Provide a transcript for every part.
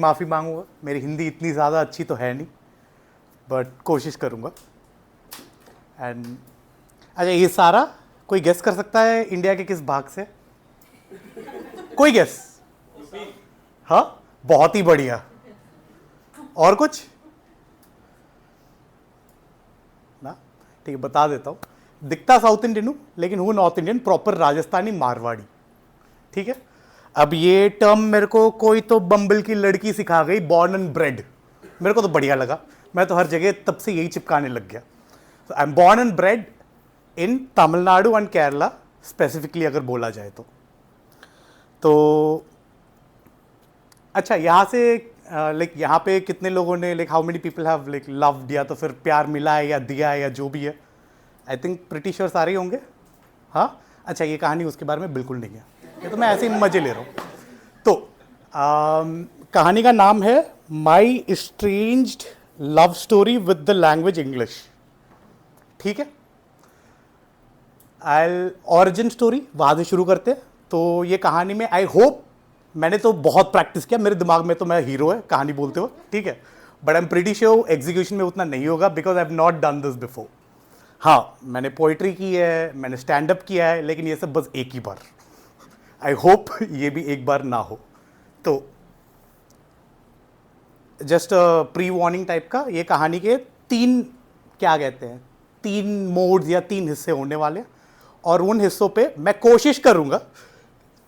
माफ़ी मांगूंगा, मेरी हिंदी इतनी ज़्यादा अच्छी तो है नहीं, बट कोशिश करूंगा। एंड अच्छा, ये सारा कोई गेस कर सकता है इंडिया के किस भाग से? कोई गेस? हाँ, बहुत ही बढ़िया। और कुछ ना? ठीक है, बता देता हूँ। दिखता साउथ इंडियन हूँ लेकिन हूँ north Indian, proper Rajasthani Marwari. ठीक है, अब ये टर्म मेरे को कोई तो बम्बल की लड़की सिखा गई, बॉर्न एंड ब्रेड। मेरे को तो बढ़िया लगा, मैं तो हर जगह तब से यही चिपकाने लग गया। I am born and bread in Tamil Nadu and Kerala specifically अगर बोला जाए तो अच्छा, यहाँ से लाइक यहाँ पे कितने लोगों ने, like how many people have like loved, या तो फिर प्यार मिला है या दिया है या जो भी है? आई थिंक प्रिटी श्योर सारे ही होंगे। हाँ, अच्छा, ये कहानी उसके बारे में बिल्कुल नहीं है, ये तो मैं ऐसे ही मजे ले रहा हूँ। तो कहानी का नाम है my strange love story with the language English. ठीक है, आई ऑरिजिन स्टोरी वहाँ से शुरू करते हैं। तो ये कहानी में आई होप, मैंने तो बहुत प्रैक्टिस किया, मेरे दिमाग में तो मैं हीरो है कहानी बोलते हो, ठीक है, but I am pretty sure execution में उतना नहीं होगा because I have not done this before. हाँ, मैंने पोइट्री की है, मैंने स्टैंड अप किया है, लेकिन ये सब बस एक ही बार। आई होप ये भी एक बार ना हो। तो जस्ट प्री वार्निंग टाइप का, ये कहानी के तीन, क्या कहते हैं, तीन मोड्स या तीन हिस्से होने वाले हैं, और उन हिस्सों पे मैं कोशिश करूंगा,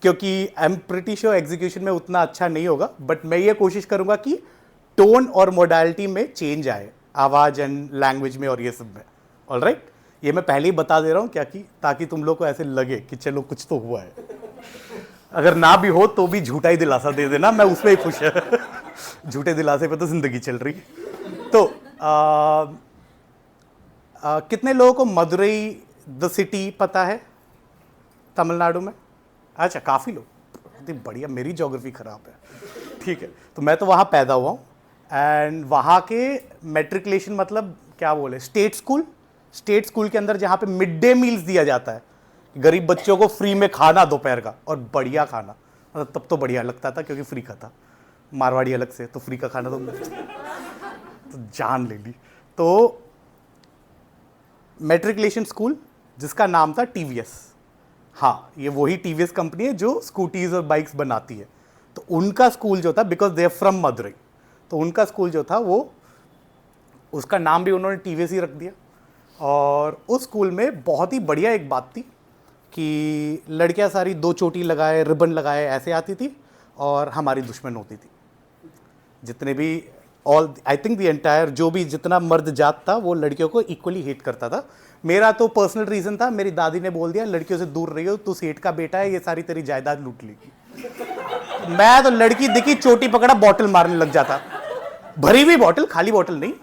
क्योंकि I am pretty sure execution में उतना अच्छा नहीं होगा, बट मैं ये कोशिश करूंगा कि टोन और मोडालिटी में चेंज आए, आवाज़ एंड लैंग्वेज में और ये सब में। ऑलराइट, ये मैं पहले ही बता दे रहा हूँ क्या, कि ताकि तुम लोग को ऐसे लगे कि चलो कुछ तो हुआ है। अगर ना भी हो तो भी झूठा ही दिलासा दे देना, मैं उसमें ही खुश है। झूठे दिलासे पे तो जिंदगी चल रही। तो कितने लोगों को मदुरई द सिटी पता है तमिलनाडु में? अच्छा, काफ़ी लोग, बढ़िया, मेरी ज्योग्राफी खराब है। ठीक है, तो मैं तो वहाँ पैदा हुआ हूँ, एंड वहाँ के मेट्रिकुलेशन, मतलब क्या बोले, स्टेट स्कूल के अंदर जहाँ पे मिड डे मील्स दिया जाता है, गरीब बच्चों को फ्री में खाना दोपहर का, और बढ़िया खाना, मतलब तब तो बढ़िया लगता था क्योंकि फ्री का था, मारवाड़ी अलग से, तो फ्री का खाना तो जान ले ली। तो मेट्रिकुलेशन स्कूल जिसका नाम था टीवीएस। हाँ, ये वही टीवीएस कंपनी है जो स्कूटीज और बाइक्स बनाती है। तो उनका स्कूल जो था, because they are from Madurai, तो उनका स्कूल जो था वो, उसका नाम भी उन्होंने टीवीएस ही रख दिया। और उस स्कूल में बहुत ही बढ़िया एक बात थी कि लड़कियां सारी दो चोटी लगाए, रिबन लगाए ऐसे आती थी, और हमारी दुश्मन होती थी। जितने भी all, I think the entire, जो भी जितना मर्द जात था वो लड़कियों को इक्वली हेट करता था। मेरा तो पर्सनल रीजन था, मेरी दादी ने बोल दिया लड़कियों से दूर रहियो, तू सेठ का बेटा है, ये सारी तेरी जायदाद लूट लेगी। मैं तो लड़की दिखी, चोटी पकड़ा, बॉटल मारने लग जाता, भरी हुई बॉटल, खाली बॉटल नहीं।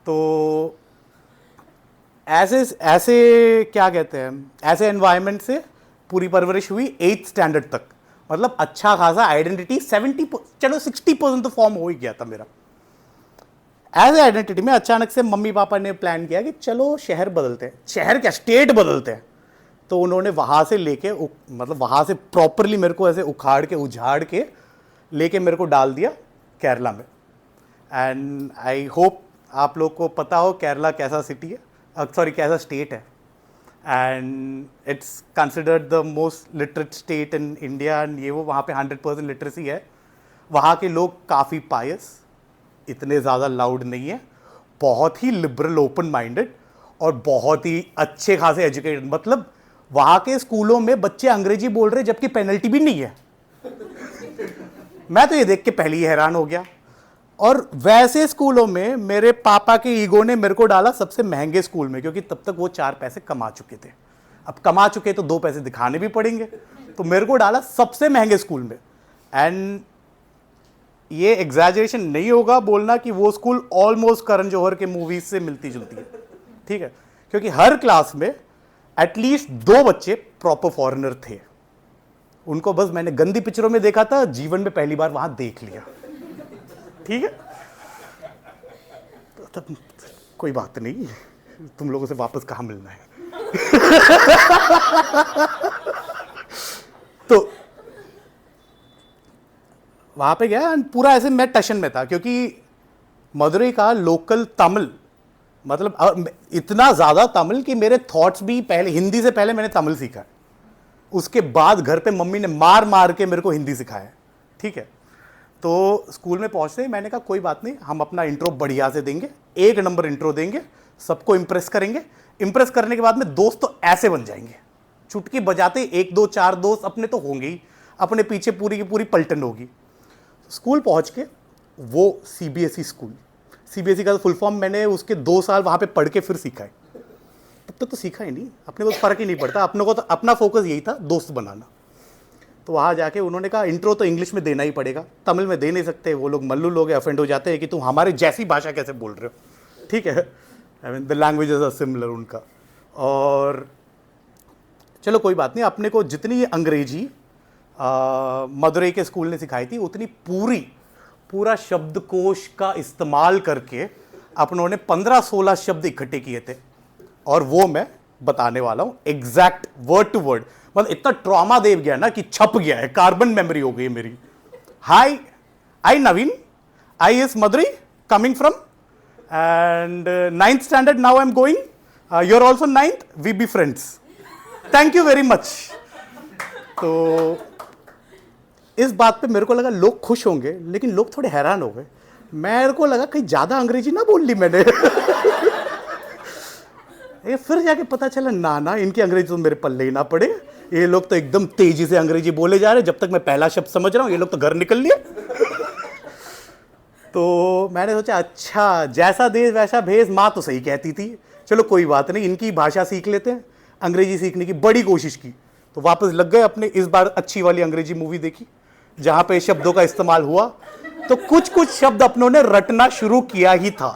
तो ऐसे क्या कहते हैं, ऐसे एनवायरनमेंट से पूरी परवरिश हुई 8th स्टैंडर्ड तक। मतलब अच्छा खासा आइडेंटिटी 70, चलो 60% तो फॉर्म हो ही गया था मेरा। एज आइडेंटिटी में अचानक से मम्मी पापा ने प्लान किया कि चलो शहर बदलते हैं, शहर क्या, स्टेट बदलते हैं। तो उन्होंने वहाँ से लेके, मतलब वहाँ से प्रॉपरली मेरे को ऐसे उखाड़ के उजाड़ के लेके मेरे को डाल दिया केरला में। एंड आई होप आप लोग को पता हो केरला कैसा सिटी है, सॉरी कैसा स्टेट है। And it's considered the most literate state in India, and ये वो, वहाँ पे 100% लिटरेसी है। वहाँ के लोग काफ़ी पायस, इतने ज़्यादा लाउड नहीं है, बहुत ही लिबरल, ओपन माइंडेड, और बहुत ही अच्छे खासे एजुकेटेड। मतलब वहाँ के स्कूलों में बच्चे अंग्रेजी बोल रहे जबकि पेनल्टी भी नहीं है। मैं तो ये देख के पहले ही हैरान हो गया। और वैसे स्कूलों में मेरे पापा के ईगो ने मेरे को डाला सबसे महंगे स्कूल में, क्योंकि तब तक वो 4 पैसे कमा चुके थे। अब कमा चुके तो 2 पैसे दिखाने भी पड़ेंगे, तो मेरे को डाला सबसे महंगे स्कूल में। एंड ये एग्जैजरेशन नहीं होगा बोलना कि वो स्कूल ऑलमोस्ट करण जौहर के मूवीज से मिलती जुलती है, ठीक है, क्योंकि हर क्लास में एटलीस्ट 2 बच्चे प्रॉपर फॉरेनर थे। उनको बस मैंने गंदी पिक्चरों में देखा था, जीवन में पहली बार वहां देख लिया, ठीक है। तो तब कोई बात नहीं, तुम लोगों से वापस कहाँ मिलना है। तो वहाँ पे गया and पूरा ऐसे मैं टशन में था, क्योंकि मदुरई का लोकल तमिल, मतलब इतना ज़्यादा तमिल कि मेरे थॉट्स भी पहले हिंदी से पहले मैंने तमिल सीखा है। उसके बाद घर पे मम्मी ने मार मार के मेरे को हिंदी सिखाया है, ठीक है। तो स्कूल में पहुंचते ही मैंने कहा कोई बात नहीं, हम अपना इंट्रो बढ़िया से देंगे, 1 नंबर इंट्रो देंगे, सबको इंप्रेस करेंगे। इंप्रेस करने के बाद में दोस्त तो ऐसे बन जाएंगे, चुटकी बजाते 1 2 4 दोस्त अपने तो होंगे ही, अपने पीछे पूरी की पूरी पलटन होगी। स्कूल पहुंच के वो सीबीएसई स्कूल, सीबीएसई का फुल फॉर्म मैंने उसके 2 साल वहाँ पे पढ़ के फिर सीखा है। तब तक तो सीखा ही नहीं, अपने को फर्क ही नहीं पड़ता, अपने को तो अपना फोकस यही था दोस्त बनाना। तो वहाँ जाके उन्होंने कहा इंट्रो तो इंग्लिश में देना ही पड़ेगा, तमिल में दे नहीं सकते, वो लोग मल्लू लोग अफेंड हो जाते हैं कि तुम हमारे जैसी भाषा कैसे बोल रहे हो, ठीक है। I mean the languages are similar उनका। और चलो कोई बात नहीं, अपने को जितनी अंग्रेजी मदुरई के स्कूल ने सिखाई थी उतनी पूरा शब्दकोश का इस्तेमाल करके अपनों ने 15-16 शब्द इकट्ठे किए थे, और वो मैं बताने वाला हूँ एग्जैक्ट वर्ड टू वर्ड। मतलब इतना ट्रॉमा दे गया ना कि छप गया है, कार्बन मेमोरी हो गई मेरी। Hi, I Naveen, I is Madurai, coming from and 9th standard, now I am going, you are also 9th, we be friends, thank you very much. तो इस बात पे मेरे को लगा लोग खुश होंगे, लेकिन लोग थोड़े हैरान हो गए। मेरे को लगा कहीं ज्यादा अंग्रेजी ना बोल ली मैंने। ये फिर जाके पता चला ना इनकी अंग्रेजी तो मेरे पल्ले ही ना पड़े, ये लोग तो एकदम तेजी से अंग्रेजी बोले जा रहे, जब तक मैं पहला शब्द समझ रहा हूं ये लोग तो घर निकल लिए। तो मैंने सोचा अच्छा, जैसा देश वैसा भेष, माँ तो सही कहती थी, चलो कोई बात नहीं, इनकी भाषा सीख लेते हैं। अंग्रेजी सीखने की बड़ी कोशिश की, तो वापस लग गए अपने। इस बार अच्छी वाली अंग्रेजी मूवी देखी जहां पे शब्दों का इस्तेमाल हुआ, तो कुछ शब्द अपनों ने रटना शुरू किया ही था।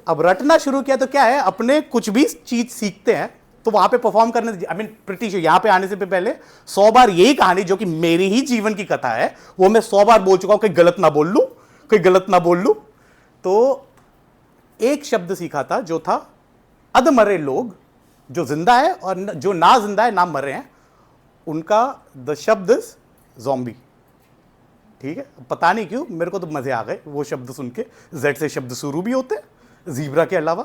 अब रटना शुरू किया तो क्या है, अपने कुछ भी चीज सीखते हैं तो वहां पे परफॉर्म करने, आई मीन प्रिटी श्योर यहां पे आने से पहले 100 बार यही कहानी, जो कि मेरी ही जीवन की कथा है, वो मैं 100 बार बोल चुका हूं, कहीं गलत ना बोल लूं, कहीं गलत ना बोल लूं। तो एक शब्द सीखा था जो था अधमरे लोग, जो जिंदा है और जो ना जिंदा है ना मरे हैं, उनका द शब्द इज ज़ॉम्बी, ठीक है। पता नहीं क्यों मेरे को तो मजे आ गए वो शब्द सुन के, जेड से शब्द शुरू भी होते हैं जीब्रा के अलावा,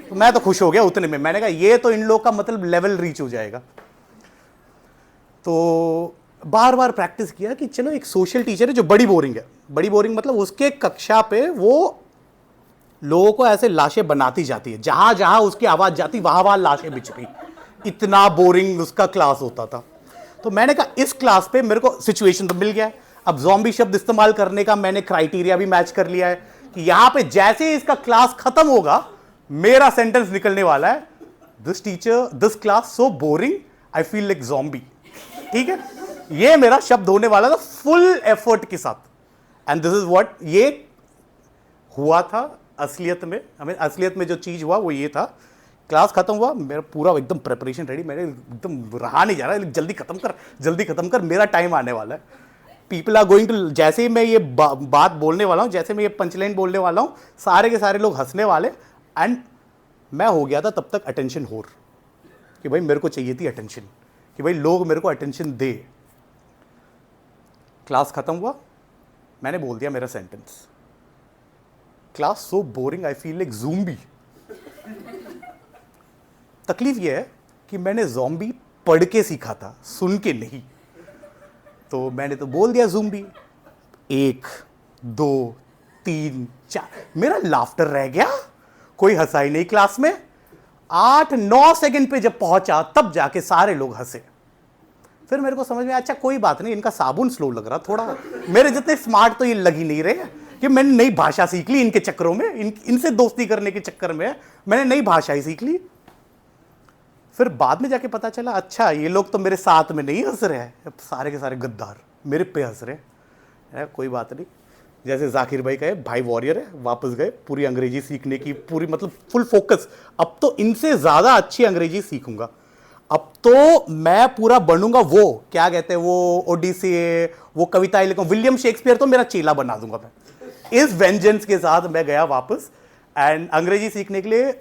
तो मैं तो खुश हो गया उतने में। मैंने कहा ये तो इन लोग का मतलब लेवल रीच हो जाएगा। तो बार बार प्रैक्टिस किया कि चलो, एक सोशल टीचर है जो बड़ी बोरिंग है, बड़ी बोरिंग मतलब उसके कक्षा पे वो लोगों को ऐसे लाशें बनाती जाती है, जहां जहां उसकी आवाज जाती वहां वहां लाशें बिछ गई, इतना बोरिंग उसका क्लास होता था। तो मैंने कहा इस क्लास पे मेरे को सिचुएशन तो मिल गया है, अब ज़ॉम्बी शब्द इस्तेमाल करने का मैंने क्राइटेरिया भी मैच कर लिया है कि यहां पे जैसे ही इसका क्लास खत्म होगा मेरा सेंटेंस निकलने वाला है, this teacher, this class so boring, I feel like zombie, ठीक है। ये मेरा शब्द होने वाला था फुल एफर्ट के साथ, एंड दिस इज व्हाट ये हुआ था असलियत में। हमें असलियत में जो चीज हुआ वो ये था, क्लास खत्म हुआ, मेरा पूरा एकदम प्रिपरेशन रेडी, मेरे एकदम रहा नहीं जा रहा है, जल्दी खत्म कर, मेरा टाइम आने वाला है। पीपल आर गोइंग टू, जैसे ही मैं ये बात बोलने वाला हूँ, जैसे मैं ये पंचलाइन बोलने वाला हूँ, सारे के सारे लोग हंसने वाले, एंड मैं हो गया था तब तक अटेंशन होर, कि भाई मेरे को चाहिए थी अटेंशन, कि भाई लोग मेरे को अटेंशन दे। क्लास खत्म हुआ, मैंने बोल दिया मेरा sentence, class so boring I feel like zombie. तकलीफ यह है कि मैंने ज़ॉम्बी पढ़ के सीखा था, सुन के नहीं। तो मैंने तो बोल दिया ज़ॉम्बी, 1 2 3 4, मेरा लाफ्टर रह गया, कोई हंसा ही नहीं क्लास में। 8-9 सेकंड पे जब पहुंचा तब जाके सारे लोग हंसे। फिर मेरे को समझ में, अच्छा कोई बात नहीं, इनका साबुन स्लो लग रहा थोड़ा, मेरे जितने स्मार्ट तो ये लग ही नहीं रहे कि मैंने नई भाषा सीख ली इनके चक्करों में, इनसे दोस्ती करने के चक्कर में मैंने नई भाषा ही सीख ली। फिर बाद में जाके पता चला, अच्छा ये लोग तो मेरे साथ में नहीं हंस रहे हैं, सारे के सारे गद्दार मेरे पे हंस रहे हैं। कोई बात नहीं, जैसे जाकिर भाई कहे भाई वॉरियर है, वापस गए पूरी अंग्रेजी सीखने की, पूरी मतलब फुल फोकस। अब तो इनसे ज़्यादा अच्छी अंग्रेजी सीखूंगा, अब तो मैं पूरा बनूंगा वो क्या कहते हैं वो ओडिसी, वो कविताएं लिखूंगा, विलियम शेक्सपियर तो मेरा चेला बना दूंगा मैं। इस वेंजेंस के साथ मैं गया वापस, एंड अंग्रेजी सीखने के लिए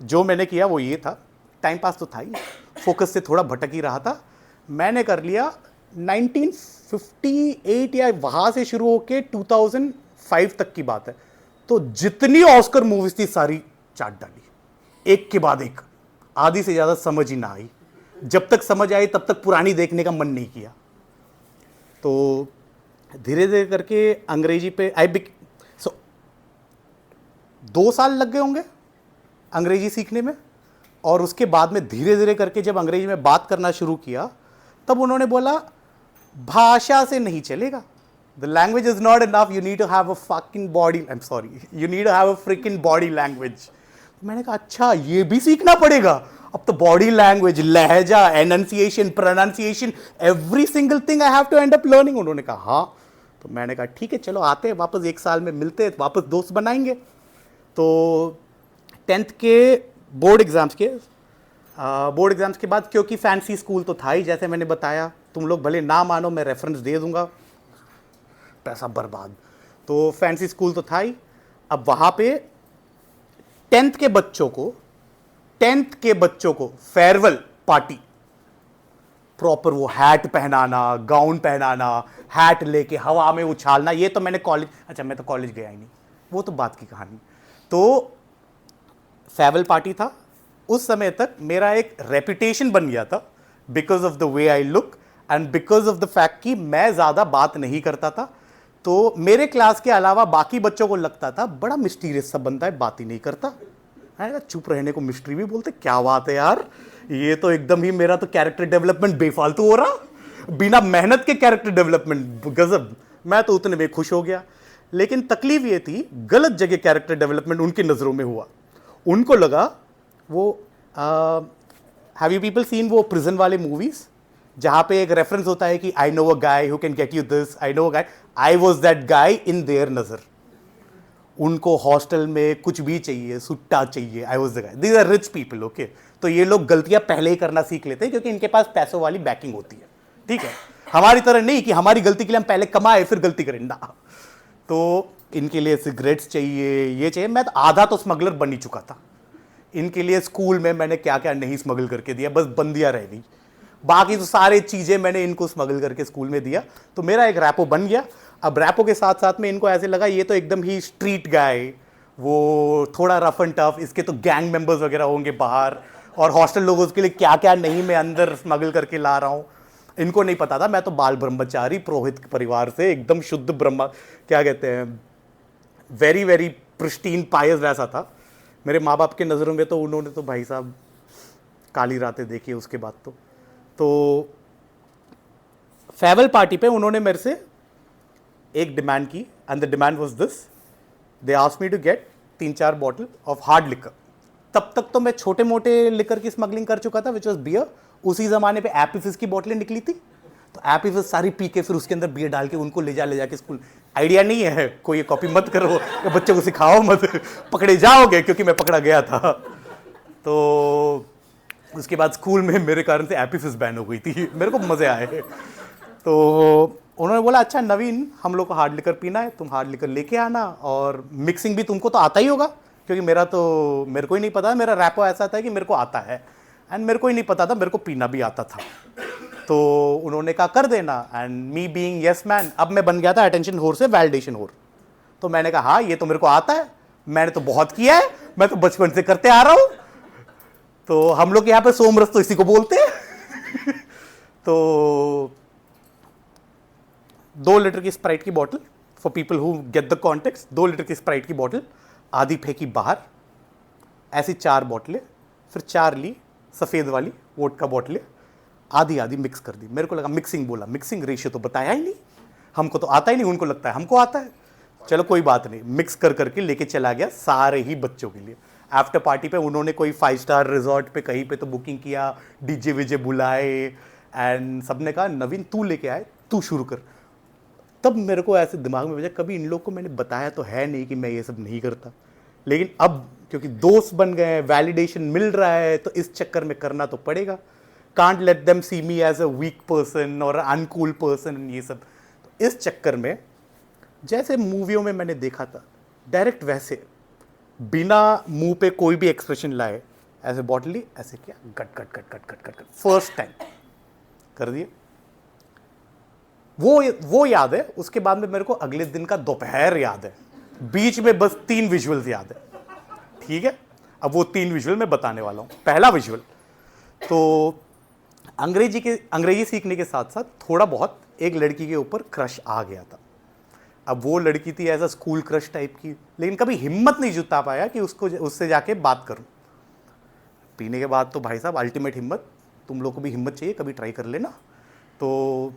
जो मैंने किया वो ये था, टाइम पास तो था ही, फोकस से थोड़ा भटक ही रहा था। मैंने कर लिया 19 58 या वहां से शुरू होके 2005 तक की बात है। तो जितनी ऑस्कर मूवीज थी सारी चाट डाली एक के बाद एक, आधी से ज्यादा समझ ही ना आई। जब तक समझ आई तब तक पुरानी देखने का मन नहीं किया। तो धीरे धीरे करके अंग्रेजी पे सो 2 साल लग गए होंगे अंग्रेजी सीखने में। और उसके बाद में धीरे धीरे करके जब अंग्रेजी में बात करना शुरू किया तब उन्होंने बोला भाषा से नहीं चलेगा, the language is not enough, you need to have a fucking body, I am sorry, you need to have a freaking body language. मैंने कहा अच्छा ये भी सीखना पड़ेगा, अब तो बॉडी लैंग्वेज, लहजा, enunciation, pronunciation, every single thing I have to end up learning. उन्होंने कहा हाँ। तो मैंने कहा ठीक है चलो आते हैं वापस, 1 साल में मिलते हैं, वापस दोस्त बनाएंगे। तो 10th के बोर्ड एग्जाम्स के बाद, क्योंकि फैंसी स्कूल तो था ही, जैसे मैंने बताया, तुम लोग भले ना मानो मैं रेफरेंस दे दूंगा, पैसा बर्बाद। तो फैंसी स्कूल तो था ही। अब वहां पे 10th के बच्चों को फेयरवेल पार्टी, प्रॉपर वो हैट पहनाना, गाउन पहनाना, हैट लेके हवा में उछालना, ये तो मैंने कॉलेज, अच्छा मैं तो कॉलेज गया ही नहीं, वो तो बात की कहानी। तो फेयरवेल पार्टी था। उस समय तक मेरा एक रेपुटेशन बन गया था because of the way I look and because of the fact कि मैं ज़्यादा बात नहीं करता था। तो मेरे क्लास के अलावा बाकी बच्चों को लगता था बड़ा मिस्टीरियस सा बंदा है, बात ही नहीं करता है, चुप रहने को मिस्ट्री भी बोलते, क्या बात है यार, ये तो एकदम ही मेरा तो कैरेक्टर डेवलपमेंट बेफालतू हो रहा, बिना मेहनत के कैरेक्टर डेवलपमेंट, गजब। मैं तो उतने में खुश हो गया। लेकिन तकलीफ ये थी, गलत जगह कैरेक्टर डेवलपमेंट उनकी नज़रों में हुआ। उनको लगा वो हैव यू पीपल सीन वो प्रिजन वाले मूवीज जहां पे एक रेफरेंस होता है कि I know a guy who can get you this, I know a guy, I was that guy in there नजर। उनको हॉस्टल में कुछ भी चाहिए, सुट्टा चाहिए, I was the guy. These are rich people, okay. तो ये लोग गलतियां पहले ही करना सीख लेते हैं क्योंकि इनके पास पैसों वाली बैकिंग होती है, ठीक है। हमारी तरह नहीं कि हमारी गलती के लिए हम पहले कमाए फिर गलती करें ना। तो इनके लिए सिगरेट्स चाहिए, ये चाहिए। मैं तो आधा तो स्मगलर बन ही चुका था। इनके लिए स्कूल में मैंने क्या क्या नहीं स्मगल करके दिया, बस बंदियां रह गई, बाकी तो सारे चीज़ें मैंने इनको स्मगल करके स्कूल में दिया। तो मेरा एक रैपो बन गया। अब रैपो के साथ साथ में इनको ऐसे लगा ये तो एकदम ही स्ट्रीट गाय, वो थोड़ा रफ एंड टफ, इसके तो गैंग मेंबर्स वगैरह होंगे बाहर, और हॉस्टल लोगों के लिए क्या क्या नहीं मैं अंदर स्मगल करके ला रहा हूँ। इनको नहीं पता था मैं तो बाल ब्रह्मचारी पुरोहित परिवार से एकदम शुद्ध ब्रह्म, क्या कहते हैं, वेरी वेरी प्रिस्टीन पायस वैसा था। मेरे माँ बाप के नज़रों में तो उन्होंने तो भाई साहब काली रातें देखी उसके बाद। तो फेयरवेल पार्टी पे उन्होंने मेरे से एक डिमांड की and the demand was this, they asked me to get 3-4 bottle of hard liquor. तब तक तो मैं छोटे मोटे लिकर की स्मगलिंग कर चुका था, विच वॉज बियर। उसी ज़माने पे एपी फिज की बोतलें निकली थी, तो एपी फिज सारी पी के फिर उसके अंदर बियर डाल के उनको ले जाके स्कूल। आइडिया नहीं है, कोई ये कॉपी मत करो, बच्चों को सिखाओ मत, पकड़े जाओगे, क्योंकि मैं पकड़ा गया था। तो उसके बाद स्कूल में मेरे कारण से एपी फिज बैन हो गई थी, मेरे को मज़े आए। तो उन्होंने बोला अच्छा नवीन, हम लोग को हार्ड लिकर पीना है, तुम हार्ड लिकर लेके आना, और मिक्सिंग भी तुमको तो आता ही होगा, क्योंकि मेरे को ही नहीं पता, मेरा रैपो ऐसा था कि मेरे को आता है, एंड मेरे को ही नहीं पता था, मेरे को पीना भी आता था। तो उन्होंने कहा कर देना, and me being yes man, अब मैं बन गया था अटेंशन होर से वैलिडेशन होर। तो मैंने कहा हाँ ये तो मेरे को आता है, मैंने तो बहुत किया है, मैं तो बचपन से करते आ रहा हूँ। तो हम लोग यहाँ पे सोमरस तो इसी को बोलते हैं। तो 2 लीटर की स्प्राइट की बोतल, for people who get the context, 2 litre की स्प्राइट की बोतल आधी फेंकी बाहर, ऐसी 4 बोतलें, फिर 4 ली सफ़ेद वाली वोडका बोतलें, आधी आधी मिक्स कर दी। मेरे को लगा मिक्सिंग, बोला मिक्सिंग रेशियो तो बताया ही नहीं, हमको तो आता ही नहीं, उनको लगता है हमको आता है। चलो कोई बात नहीं, मिक्स कर करके लेके चला गया सारे ही बच्चों के लिए। आफ्टर पार्टी पे उन्होंने कोई 5 स्टार रिजॉर्ट पे कहीं पे तो बुकिंग किया, डीजे विजे बुलाए, एंड सबने कहा नवीन तू लेके आए, तू शुरू कर। तब मेरे को ऐसे दिमाग में बजा, कभी इन लोग को मैंने बताया तो है नहीं कि मैं ये सब नहीं करता, लेकिन अब क्योंकि दोस्त बन गए, वैलिडेशन मिल रहा है, तो इस चक्कर में करना तो पड़ेगा। Can't let them see me as a weak person और अनकूल पर्सन, ये सब। तो इस चक्कर में जैसे मूवियों में मैंने देखा था डायरेक्ट वैसे, बिना मुंह पे कोई भी एक्सप्रेशन लाए, ऐसे बॉटल ली, ऐसे किया, गट गट गट गट गट गट गट, फर्स्ट टाइम कर दिए। वो याद है। उसके बाद में मेरे को अगले दिन का दोपहर याद है, बीच में बस 3 विजुअल्स याद है, ठीक है। अब वो 3 विजुअल मैं बताने वाला हूँ। पहला विजुअल, तो अंग्रेजी सीखने के साथ साथ थोड़ा बहुत एक लड़की के ऊपर क्रश आ गया था। अब वो लड़की थी as a school crush type की, लेकिन कभी हिम्मत नहीं जुटा पाया कि उससे जाके बात करूं। पीने के बाद तो भाई साहब अल्टीमेट हिम्मत, तुम लोग को भी हिम्मत चाहिए, कभी ट्राई कर लेना। तो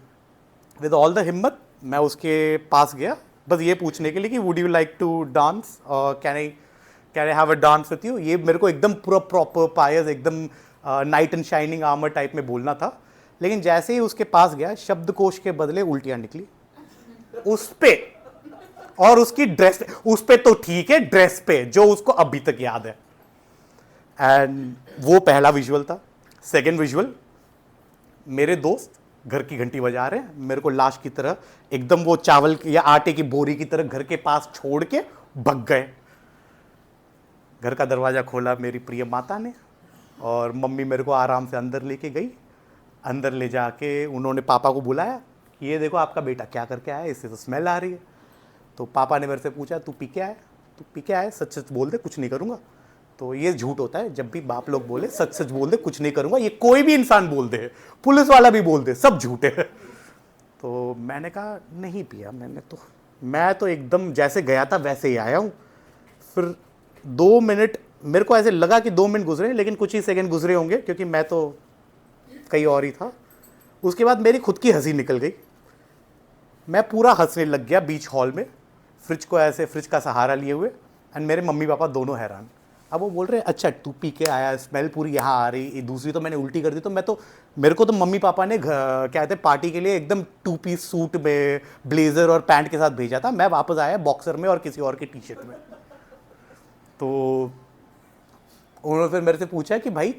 विद ऑल द हिम्मत मैं उसके पास गया, बस ये पूछने के लिए कि would you like to dance, can I have a dance with you. ये मेरे को एकदम पूरा प्रॉपर पायस, एकदम knight and shining armour type में बोलना था। लेकिन जैसे ही उसके पास गया, शब्दकोश के बदले उल्टियां निकली उस पे और उसकी ड्रेस पे। उस पे तो ठीक है, ड्रेस पे जो उसको अभी तक याद है। एंड वो पहला विजुअल था। सेकेंड विजुअल, मेरे दोस्त घर की घंटी बजा रहे हैं, मेरे को लाश की तरह एकदम वो चावल या आटे की बोरी की तरह घर के पास छोड़ के भग गए। घर का दरवाजा खोला मेरी प्रिय माता ने, और मम्मी मेरे को आराम से अंदर लेके गई। अंदर ले जाके उन्होंने पापा को बुलाया कि ये देखो आपका बेटा क्या करके आया, इससे तो स्मेल आ रही है। तो पापा ने मेरे से पूछा तू पी के आया, तू पी के आया, सच सच बोल दे कुछ नहीं करूँगा। तो ये झूठ होता है, जब भी बाप लोग बोले सच सच बोल दे कुछ नहीं करूँगा, ये कोई भी इंसान बोल दे, पुलिस वाला भी बोल दे, सब झूठ है। तो मैंने कहा नहीं पिया मैं तो एकदम जैसे गया था वैसे ही आया हूँ। फिर 2 मिनट मेरे को ऐसे लगा कि 2 मिनट गुजरे, लेकिन कुछ ही सेकंड गुजरे होंगे क्योंकि मैं तो कहीं और ही था। उसके बाद मेरी खुद की हंसी निकल गई, मैं पूरा हंसने लग गया बीच हॉल में, फ्रिज का सहारा लिए हुए। एंड मेरे मम्मी पापा दोनों हैरान। अब वो बोल रहे हैं अच्छा तू पी के आया, स्मेल पूरी यहाँ आ रही, दूसरी तो मैंने उल्टी कर दी। तो मेरे को तो मम्मी पापा ने क्या कहते हैं पार्टी के लिए एकदम 2 पीस सूट में ब्लेजर और पैंट के साथ भेजा था, मैं वापस आया बॉक्सर में और किसी और की टी शर्ट में। तो उन्होंने फिर मेरे से पूछा कि भाई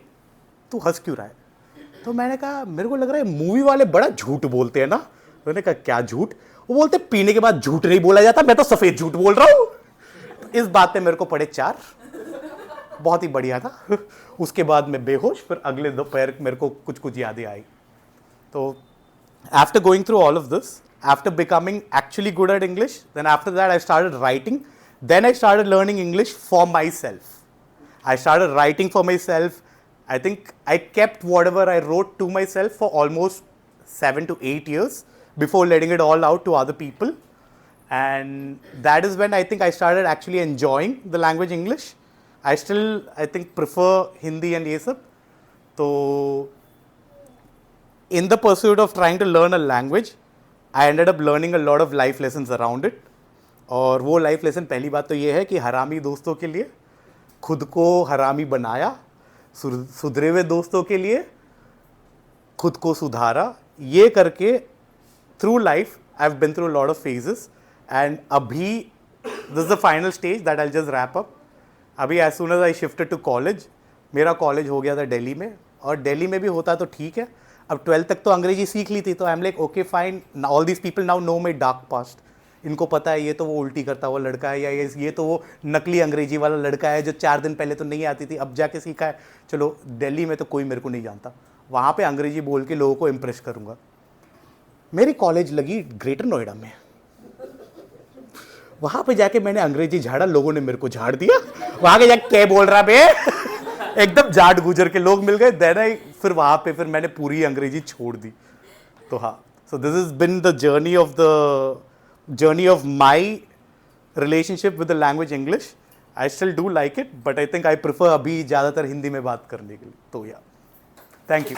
तू हंस क्यों रहा है। तो मैंने कहा मेरे को लग रहा है मूवी वाले बड़ा झूठ बोलते हैं ना। उन्होंने कहा क्या झूठ। वो बोलते पीने के बाद झूठ नहीं बोला जाता, मैं तो सफेद झूठ बोल रहा हूँ। इस बात पे मेरे को पड़े 4, बहुत ही बढ़िया था। उसके बाद मैं बेहोश, फिर अगले दोपहर मेरे को कुछ कुछ यादें आई। तो after going through all of this, after becoming actually good at English, then after that I started writing, then I started learning English for myself. I started writing for myself. I think I kept whatever I wrote to myself for almost 7 to 8 years before letting it all out to other people. And that is when I think I started actually enjoying the language English. I still, I think, prefer Hindi and ये सब. So, in the pursuit of trying to learn a language, I ended up learning a lot of life lessons around it. और वो life lesson पहली बात तो ये है कि हरामी दोस्तों के लिए खुद को हरामी बनाया, सुधरे हुए दोस्तों के लिए खुद को सुधारा। ये करके through life I have been through lot of phases, and अभी this is the final stage that I just wrap up. अभी as soon as I shifted to college, मेरा कॉलेज हो गया था दिल्ली में, और दिल्ली में भी होता तो ठीक है। अब 12th तक तो अंग्रेजी सीख ली थी, तो I am like okay fine, all these people now know my dark past. इनको पता है ये तो वो उल्टी करता हुआ लड़का है, या ये तो वो नकली अंग्रेजी वाला लड़का है जो 4 दिन पहले तो नहीं आती थी, अब जाके सीखा है। चलो दिल्ली में तो कोई मेरे को नहीं जानता, वहाँ पे अंग्रेजी बोल के लोगों को इम्प्रेस करूँगा। मेरी कॉलेज लगी ग्रेटर नोएडा में, वहाँ पे जाके मैंने अंग्रेजी झाड़ा, लोगों ने मेरे को झाड़ दिया। वहाँ के जाके क्या बोल रहा बे एकदम जाट गुजर के लोग मिल गए। देन आई फिर वहाँ पे फिर मैंने पूरी अंग्रेजी छोड़ दी। तो हाँ, so this is been the journey of my relationship with the language English. I still do like it, but I think I prefer अभी ज़्यादातर हिंदी में बात करने के लिए। तो या, thank you.